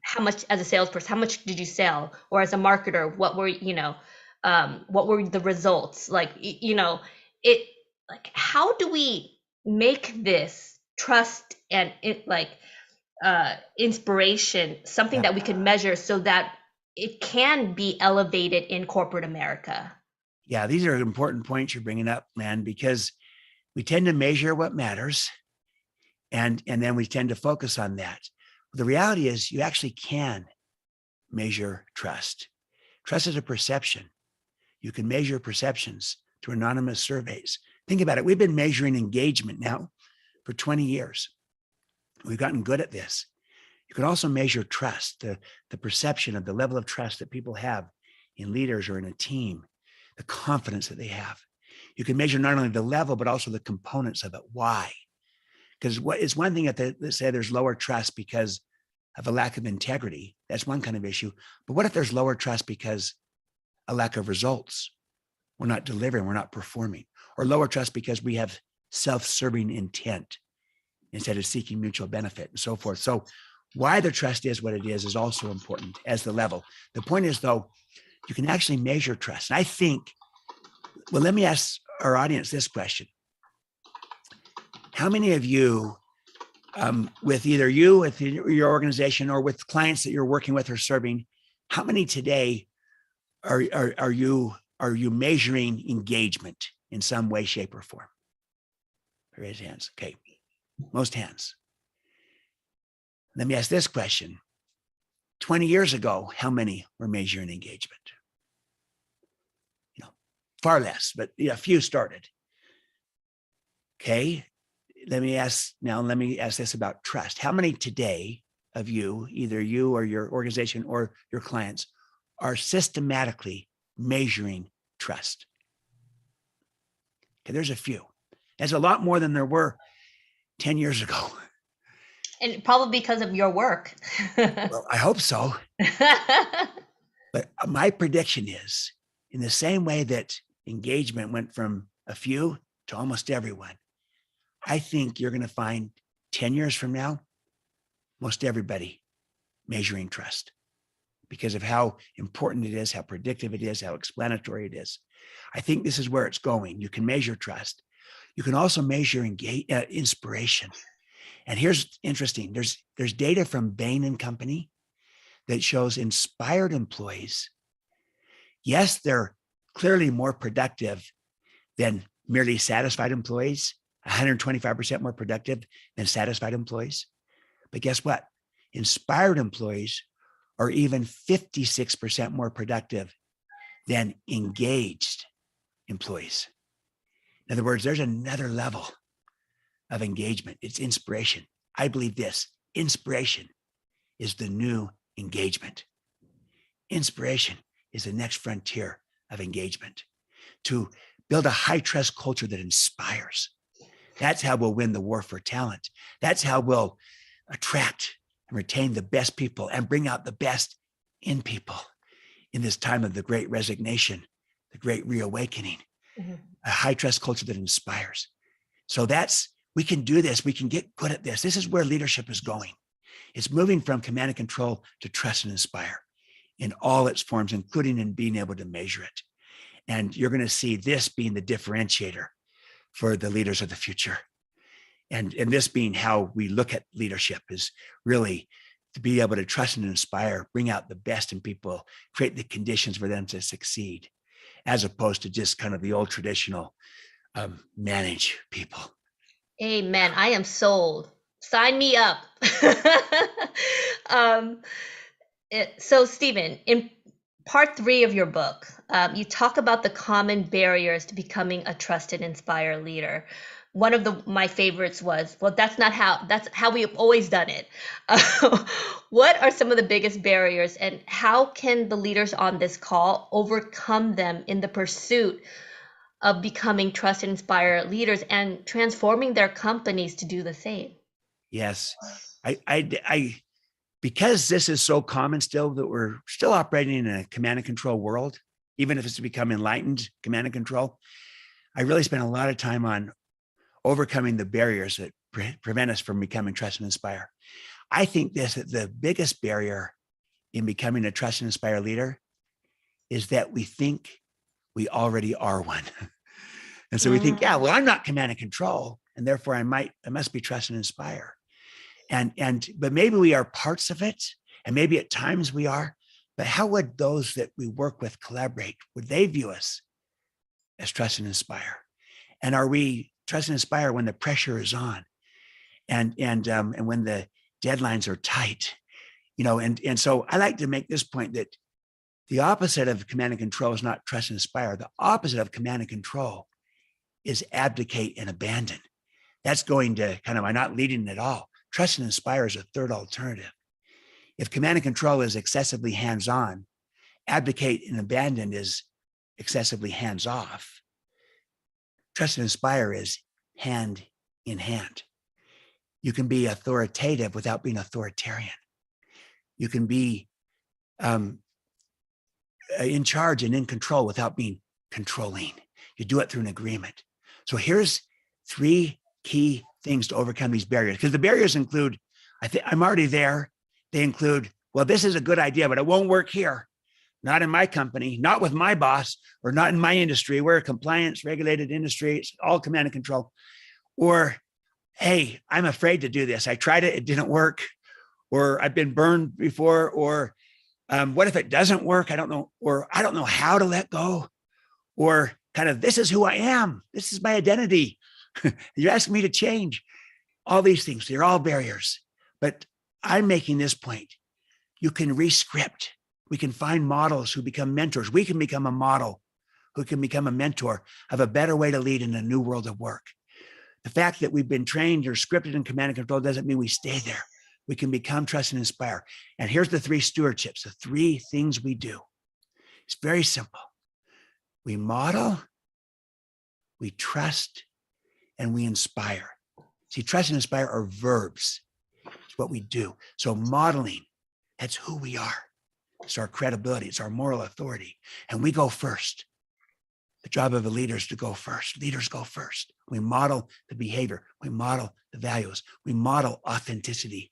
how much, as a salesperson, how much did you sell? Or as a marketer, what were the results? How do we make this trust and inspiration something that we can measure so that it can be elevated in corporate America? Yeah, these are important points you're bringing up, man, because we tend to measure what matters, and then we tend to focus on that. The reality is you actually can measure trust. Trust is a perception. You can measure perceptions through anonymous surveys. Think about it. We've been measuring engagement now for 20 years. We've gotten good at this. You can also measure trust, the perception of the level of trust that people have in leaders or in a team, the confidence that they have. You can measure not only the level, but also the components of it. Why? Because it's one thing if they say there's lower trust because of a lack of integrity. That's one kind of issue. But what if there's lower trust because a lack of results? We're not delivering, we're not performing. Or lower trust because we have self-serving intent instead of seeking mutual benefit and so forth. So why the trust is what it is also important as the level. The point is, though, you can actually measure trust. And I think, well, let me ask our audience this question. How many of you, with either you, with your organization, or with clients that you're working with or serving, how many today are you measuring engagement in some way, shape, or form? Raise hands. Okay, most hands. Let me ask this question. 20 years ago, how many were measuring engagement? Far less, but a few started. Okay. Let me ask this about trust. How many today of you, either you or your organization or your clients, are systematically measuring trust? Okay, there's a few. That's a lot more than there were 10 years ago. And probably because of your work. Well, I hope so. But my prediction is, in the same way that engagement went from a few to almost everyone, I think you're going to find 10 years from now, most everybody measuring trust because of how important it is, how predictive it is, how explanatory it is. I think this is where it's going. You can measure trust. You can also measure inspiration. And here's interesting. There's data from Bain and Company that shows inspired employees, yes, they're clearly more productive than merely satisfied employees, 125% more productive than satisfied employees. But guess what? Inspired employees are even 56% more productive than engaged employees. In other words, there's another level of engagement. It's inspiration. I believe this: inspiration is the new engagement. Inspiration is the next frontier of engagement. To build a high trust culture that inspires. That's how we'll win the war for talent. That's how we'll attract and retain the best people and bring out the best in people in this time of the great resignation, the great reawakening, a high trust culture that inspires. So we can do this. We can get good at this. This is where leadership is going. It's moving from command and control to trust and inspire in all its forms, including in being able to measure it. And you're going to see this being the differentiator for the leaders of the future. And this being how we look at leadership is really to be able to trust and inspire, bring out the best in people, create the conditions for them to succeed, as opposed to just kind of the old traditional manage people. Amen. I am sold. Sign me up. So, Stephen, in part 3 of your book, you talk about the common barriers to becoming a trusted, inspired leader. One of my favorites was, well, that's how we've always done it. What are some of the biggest barriers, and how can the leaders on this call overcome them in the pursuit of becoming trusted, inspired leaders and transforming their companies to do the same? Yes, I because this is so common still that we're still operating in a command and control world, even if it's become enlightened command and control. I really spent a lot of time on overcoming the barriers that prevent us from becoming trust and inspire. I think that the biggest barrier in becoming a trust and inspire leader is that we think we already are one. And so we think, yeah, well, I'm not command and control, and therefore I must be trust and inspire. But maybe we are parts of it, and maybe at times we are, but how would those that we work with collaborate? Would they view us as trust and inspire? And are we trust and inspire when the pressure is on and when the deadlines are tight? And so I like to make this point that the opposite of command and control is not trust and inspire. The opposite of command and control is abdicate and abandon. That's going to I'm not leading at all. Trust and inspire is a third alternative. If command and control is excessively hands-on, abdicate and abandon is excessively hands-off. Trust and inspire is hand in hand. You can be authoritative without being authoritarian. You can be in charge and in control without being controlling. You do it through an agreement. So here's 3 key things to overcome these barriers, because the barriers include, I'm already there. They include, well, this is a good idea, but it won't work here. Not in my company, not with my boss, or not in my industry. We're a compliance regulated industry. It's all command and control. Or, hey, I'm afraid to do this. I tried it. It didn't work. Or I've been burned before. Or what if it doesn't work? I don't know. Or I don't know how to let go. Or this is who I am. This is my identity. You're asking me to change. All these things, they're all barriers. But I'm making this point. You can re-script. We can find models who become mentors. We can become a model who can become a mentor of a better way to lead in a new world of work. The fact that we've been trained or scripted in command and control doesn't mean we stay there. We can become, trust, and inspire. And here's the 3 stewardships, the 3 things we do. It's very simple. We model, we trust, and we inspire. See, trust and inspire are verbs. It's what we do. So modeling, that's who we are. It's our credibility. It's our moral authority. And we go first. The job of a leader is to go first. Leaders go first. We model the behavior. We model the values. We model authenticity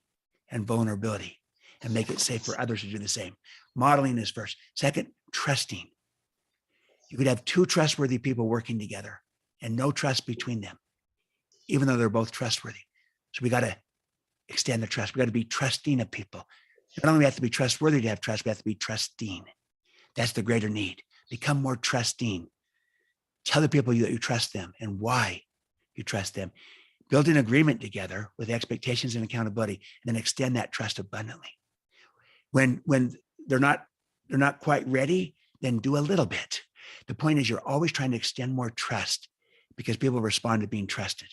and vulnerability and make it safe for others to do the same. Modeling is first. Second, trusting. You could have 2 trustworthy people working together and no trust between them, even though they're both trustworthy. So we got to extend the trust. We got to be trusting of people. Not only do we have to be trustworthy to have trust, we have to be trusting. That's the greater need. Become more trusting. Tell the people that you trust them and why you trust them. Build an agreement together with expectations and accountability, and then extend that trust abundantly. When they're not quite ready, then do a little bit. The point is, you're always trying to extend more trust because people respond to being trusted.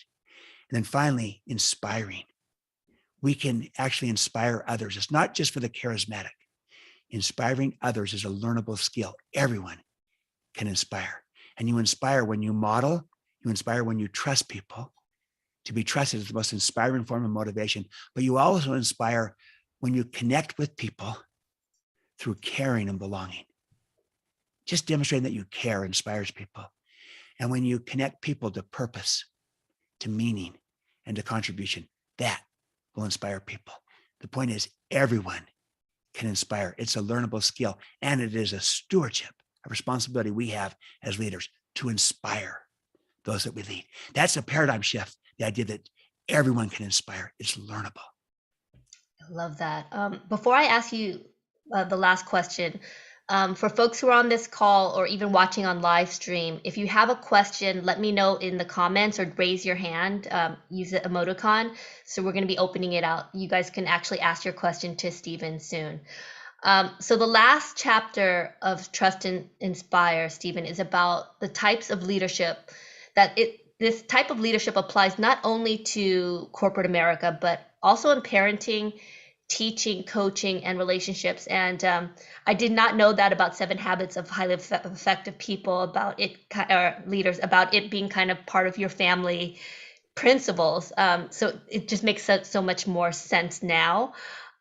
And then finally, inspiring. We can actually inspire others. It's not just for the charismatic. Inspiring others is a learnable skill. Everyone can inspire. And you inspire when you model, you inspire when you trust people. To be trusted is the most inspiring form of motivation, but you also inspire when you connect with people through caring and belonging. Just demonstrating that you care inspires people. And when you connect people to purpose, to meaning, and to contribution, that will inspire people. The point is, everyone can inspire. It's a learnable skill, and it is a stewardship, a responsibility we have as leaders to inspire those that we lead. That's a paradigm shift, the idea that everyone can inspire. It's learnable. I love that. Before I ask you the last question, for folks who are on this call or even watching on live stream, if you have a question, let me know in the comments or raise your hand. Use the emoticon. So we're going to be opening it out. You guys can actually ask your question to Stephen soon. So the last chapter of Trust and Inspire, Stephen, is about the types of leadership this type of leadership applies not only to corporate America, but also in parenting, teaching, coaching, and relationships. And I did not know that about 7 Habits of Highly Effective People, about it, or leaders, about it being kind of part of your family principles. So it just makes so much more sense now.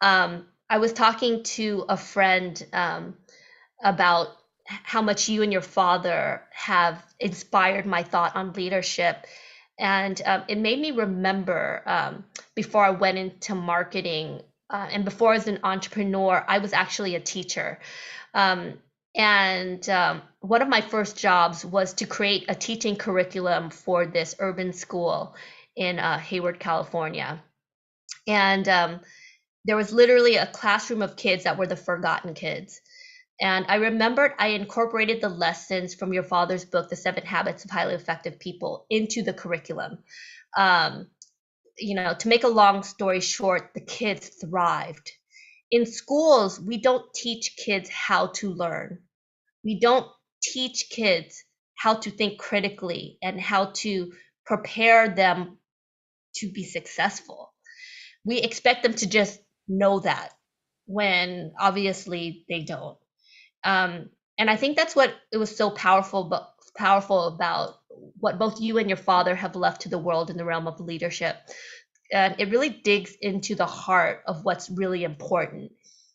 I was talking to a friend about how much you and your father have inspired my thought on leadership. And it made me remember before I went into marketing and before I was an entrepreneur, I was actually a teacher. And one of my first jobs was to create a teaching curriculum for this urban school in Hayward, California. And there was literally a classroom of kids that were the forgotten kids. And I remembered I incorporated the lessons from your father's book, The 7 Habits of Highly Effective People, into the curriculum. To make a long story short, the kids thrived. In schools, we don't teach kids how to learn. We don't teach kids how to think critically and how to prepare them to be successful. We expect them to just know that when obviously they don't. And I think that's what it was so powerful about what both you and your father have left to the world in the realm of leadership. And it really digs into the heart of what's really important.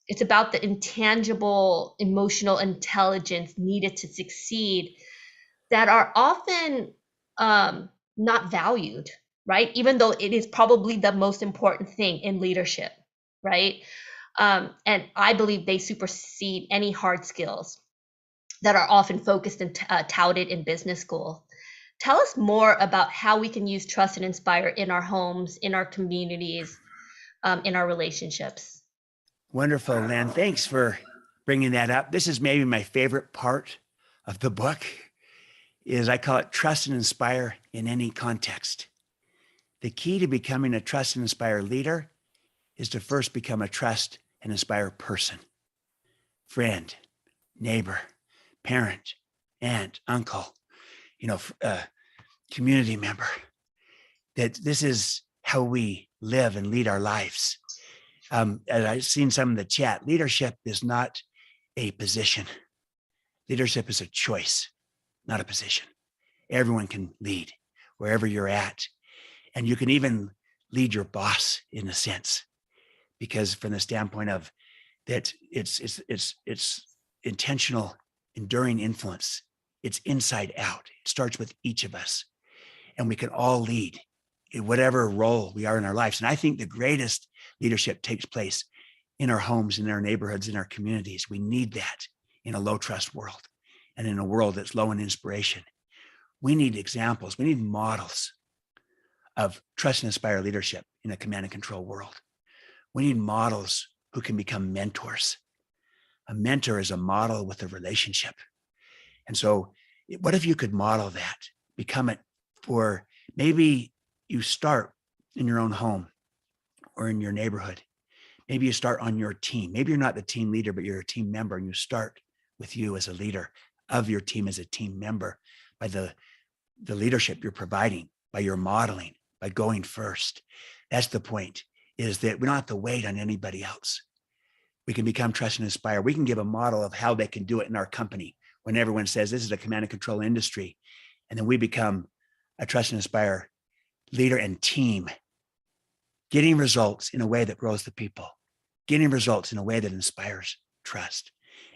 It's about the intangible emotional intelligence needed to succeed that are often not valued, right? Even though it is probably the most important thing in leadership, right? And I believe they supersede any hard skills that are often focused and touted in business school. Tell us more about how we can use trust and inspire in our homes, in our communities, in our relationships. Wonderful, Len. Thanks for bringing that up. This is maybe my favorite part of the book, is I call it trust and inspire in any context. The key to becoming a trust and inspire leader is to first become a trust and inspire person, friend, neighbor, parent, aunt, uncle, community member. That this is how we live and lead our lives. As I've seen some in the chat, leadership is not a position. Leadership is a choice, not a position. Everyone can lead wherever you're at. And you can even lead your boss in a sense, because from the standpoint of that, it's intentional, enduring influence. It's inside out. It starts with each of us, and we can all lead in whatever role we are in our lives. And I think the greatest leadership takes place in our homes, in our neighborhoods, in our communities. We need that in a low trust world, and in a world that's low in inspiration. We need examples. We need models of trust and inspire leadership in a command and control world. We need models who can become mentors. A mentor is a model with a relationship. And so what if you could model that, become it, for maybe you start in your own home or in your neighborhood. Maybe you start on your team. Maybe you're not the team leader, but you're a team member, and you start with you as a leader of your team, as a team member, by the leadership you're providing, by your modeling, by going first. That's the point, is that we don't have to wait on anybody else. We can become trust and inspire. We can give a model of how they can do it in our company when everyone says this is a command and control industry. And then we become a trust and inspire leader and team, getting results in a way that grows the people, getting results in a way that inspires trust.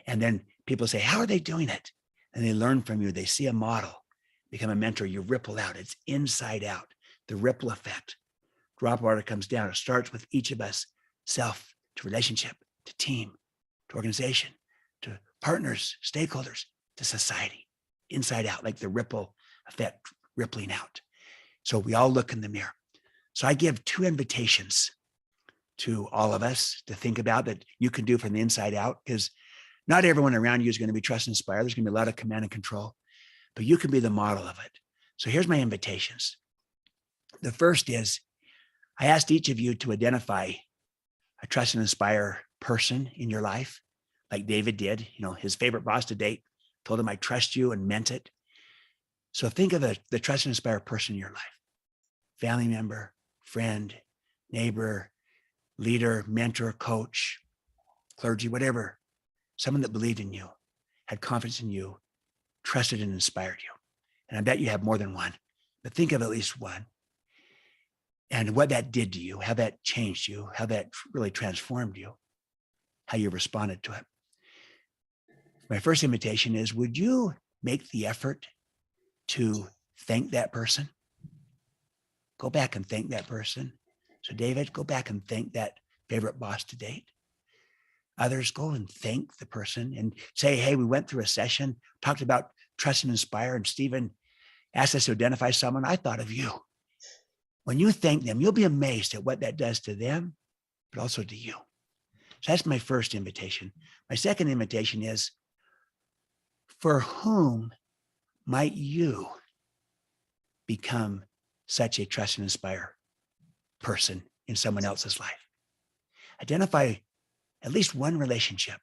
And then people say, how are they doing it? And they learn from you. They see a model, become a mentor. You ripple out. It's inside out, the ripple effect. Drop water comes down. It starts with each of us, self to relationship, to team, to organization, to partners, stakeholders, to society, inside out, like the ripple effect rippling out. So we all look in the mirror. So I give 2 invitations to all of us to think about that you can do from the inside out, because not everyone around you is going to be trust and inspire. There's going to be a lot of command and control, but you can be the model of it. So here's my invitations. The first is I asked each of you to identify a trust and inspire person in your life, like David did, his favorite boss to date, told him, I trust you, and meant it. So think of the trust and inspire person in your life, family member, friend, neighbor, leader, mentor, coach, clergy, whatever, someone that believed in you, had confidence in you, trusted and inspired you. And I bet you have more than one, but think of at least one. And what that did to you, how that changed you, how that really transformed you, how you responded to it. My first invitation is, would you make the effort to thank that person? Go back and thank that person. So David, go back and thank that favorite boss to date. Others, go and thank the person and say, hey, we went through a session, talked about trust and inspire, and Stephen asked us to identify someone. I thought of you. When you thank them, you'll be amazed at what that does to them, but also to you. So that's my first invitation. My second invitation is, for whom might you become such a trust and inspire person in someone else's life? Identify at least one relationship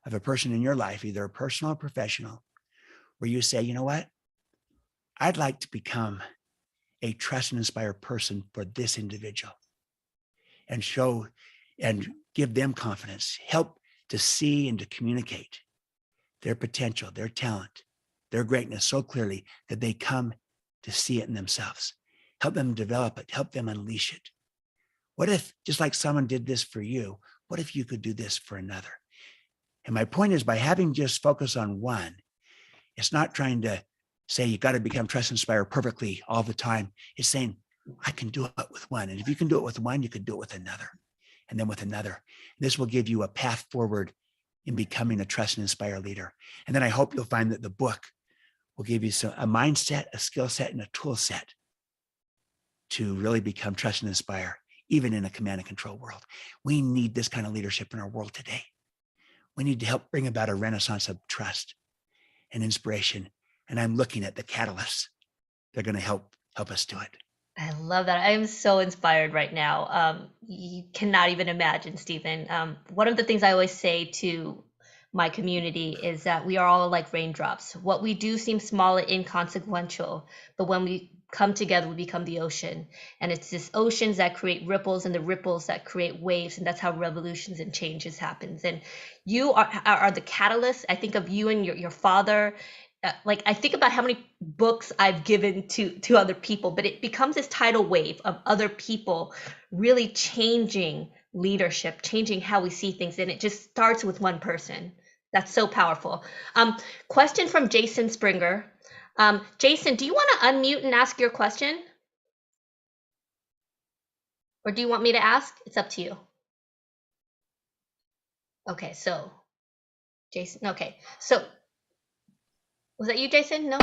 of a person in your life, either personal or professional, where you say, you know what? I'd like to become a trust and inspire person for this individual, and show and give them confidence, help to see and to communicate their potential, their talent, their greatness so clearly that they come to see it in themselves. Help them develop it, help them unleash it. What if, just like someone did this for you, what if you could do this for another? And my point is, by having just focus on one, it's not trying to say you got to become trust and inspire perfectly all the time. It's saying, I can do it with one. And if you can do it with one, you can do it with another, and then with another. This will give you a path forward in becoming a trust and inspire leader. And then I hope you'll find that the book will give you a mindset, a skill set, and a tool set to really become trust and inspire, even in a command and control world. We need this kind of leadership in our world today. We need to help bring about a renaissance of trust and inspiration. And I'm looking at the catalysts that are going to help us do it. I love that. I am so inspired right now. You cannot even imagine, Stephen. One of the things I always say to my community is that we are all like raindrops. What we do seems small and inconsequential, but when we come together, we become the ocean. And it's this oceans that create ripples, and the ripples that create waves. And that's how revolutions and changes happens. And you are the catalyst. I think of you and your father. Like, I think about how many books I've given to other people, but it becomes this tidal wave of other people really changing leadership, changing how we see things. And it just starts with one person. That's so powerful. Question from Jason Springer. Jason, do you want to unmute and ask your question? Or do you want me to ask? It's up to you. Okay, so Jason, okay. So was that you, Jason? No?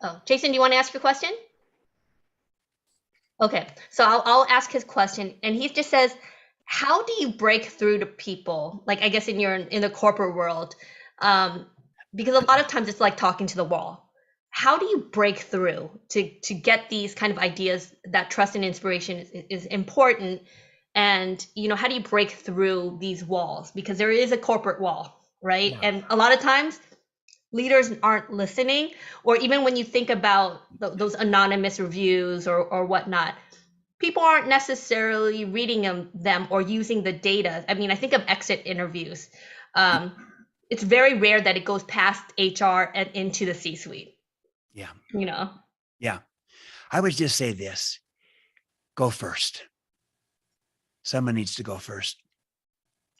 Oh, Jason, do you want to ask your question? Okay, so I'll ask his question, and he just says, how do you break through to people? Like, I guess in the corporate world, because a lot of times it's like talking to the wall. How do you break through to get these kind of ideas that trust and inspiration is important? And, how do you break through these walls? Because there is a corporate wall, right? Yeah. And a lot of times leaders aren't listening, or even when you think about those anonymous reviews or whatnot, people aren't necessarily reading them or using the data. I mean, I think of exit interviews. Um, it's very rare that it goes past HR and into the C-suite. Yeah. You know. Yeah. I would just say this: go first. Someone needs to go first.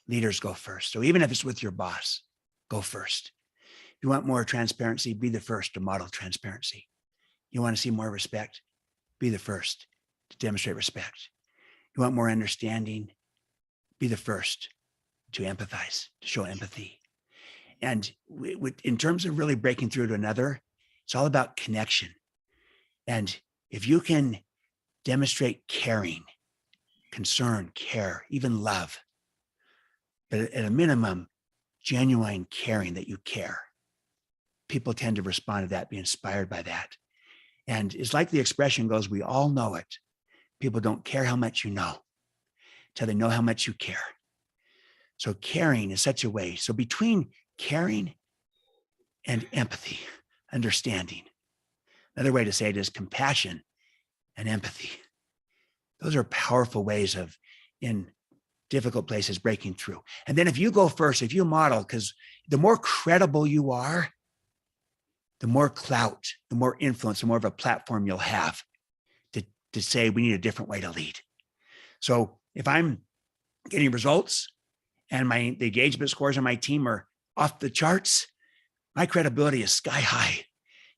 Leaders go first. So even if it's with your boss, go first. If you want more transparency, be the first to model transparency. You want to see more respect, be the first to demonstrate respect. You want more understanding, be the first to empathize, to show empathy. And in terms of really breaking through to another, it's all about connection. And if you can demonstrate caring, concern, care, even love, but at a minimum, genuine caring that you care, people tend to respond to that, be inspired by that. And it's like the expression goes, we all know it. People don't care how much you know till they know how much you care. So caring is such a way. So between caring and empathy, understanding, another way to say it is compassion and empathy. Those are powerful ways of, in difficult places, breaking through. And then if you go first, if you model, because the more credible you are, the more clout, the more influence, the more of a platform you'll have to say we need a different way to lead. So if I'm getting results and the engagement scores on my team are off the charts, my credibility is sky high.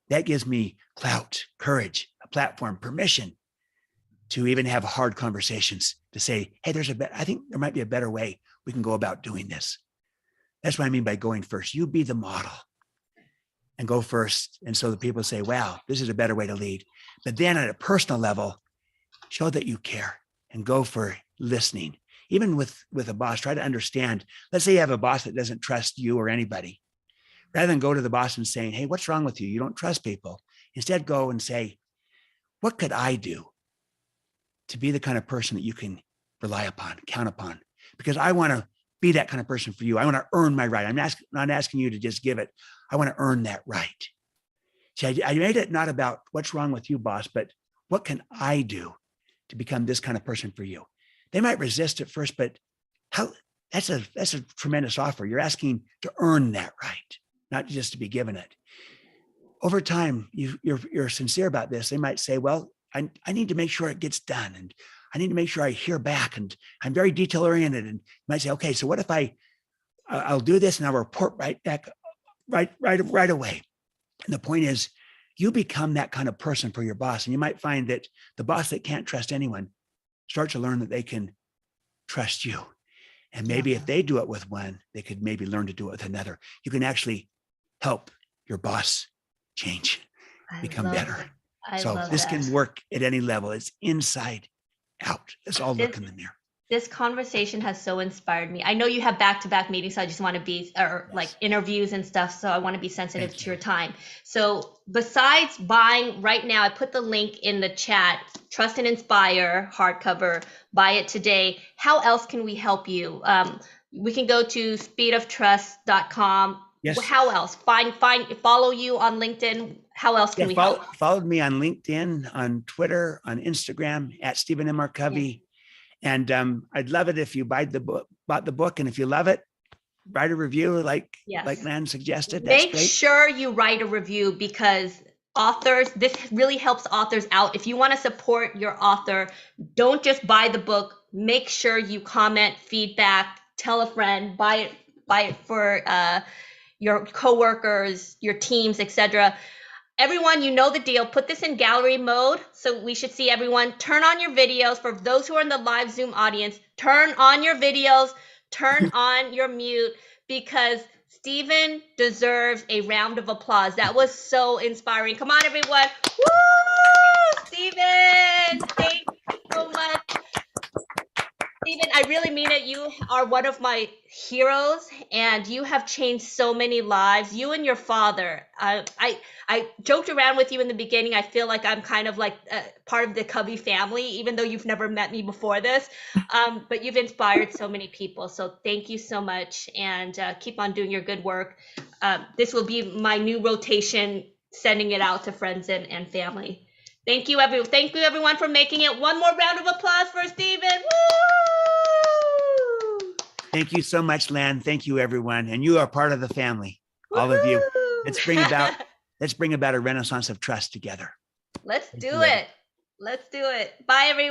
That gives me clout, courage, a platform, permission to even have hard conversations to say, hey, I think there might be a better way we can go about doing this. That's what I mean by going first. You be the model and go first. And so the people say, wow, this is a better way to lead. But then at a personal level, show that you care and go for listening. Even with a boss, try to understand. Let's say you have a boss that doesn't trust you or anybody. Rather than go to the boss and saying, hey, what's wrong with you? You don't trust people. Instead, go and say, what could I do to be the kind of person that you can rely upon, count upon? Because I want to be that kind of person for you. I want to earn my right. I'm not asking you to just give it. I want to earn that right. See, I made it not about what's wrong with you, boss, but what can I do to become this kind of person for you? They might resist at first, but that's a tremendous offer. You're asking to earn that right, not just to be given it. Over time, you're sincere about this. They might say, well, I need to make sure it gets done. And I need to make sure I hear back. And I'm very detail oriented. And you might say, okay, so what if I'll do this and I'll report right back right away. And the point is, you become that kind of person for your boss. And you might find that the boss that can't trust anyone starts to learn that they can trust you. And maybe if they do it with one, they could maybe learn to do it with another. You can actually help your boss change, become better. So this can work at any level. It's inside out. Let's all look in the mirror. This conversation has so inspired me. I know you have back-to-back meetings, so I just want to be, like interviews and stuff. So I want to be sensitive to your time. So besides buying right now, I put the link in the chat, Trust and Inspire hardcover, buy it today. How else can we help you? We can go to speedoftrust.com. Yes. How else? Follow you on LinkedIn. How else can we help? Follow me on LinkedIn, on Twitter, on Instagram at Stephen M. R. Covey. And I'd love it if you bought the book. And if you love it, write a review like Lan suggested. That's Make sure you write a review, because authors, this really helps authors out. If you want to support your author, don't just buy the book. Make sure you comment, feedback, tell a friend, buy it for your coworkers, your teams, etc. Everyone, you know the deal. Put this in gallery mode so we should see everyone. Turn on your videos. For those who are in the live Zoom audience, turn on your videos, turn on your mute, because Stephen deserves a round of applause. That was so inspiring. Come on, everyone. Woo! Stephen, thank you so much. Stephen, I really mean it. You are one of my heroes, and you have changed so many lives. You and your father. I joked around with you in the beginning. I feel like I'm kind of like part of the Covey family, even though you've never met me before this. But you've inspired so many people. So thank you so much, and keep on doing your good work. This will be my new rotation, sending it out to friends and family. Thank you, everyone. Thank you, everyone, for making it. One more round of applause for Stephen. Woo! Thank you so much, Len. Thank you, everyone. And you are part of the family, all of you. Let's bring about a renaissance of trust together. Let's do it. Let's do it. Bye, everyone.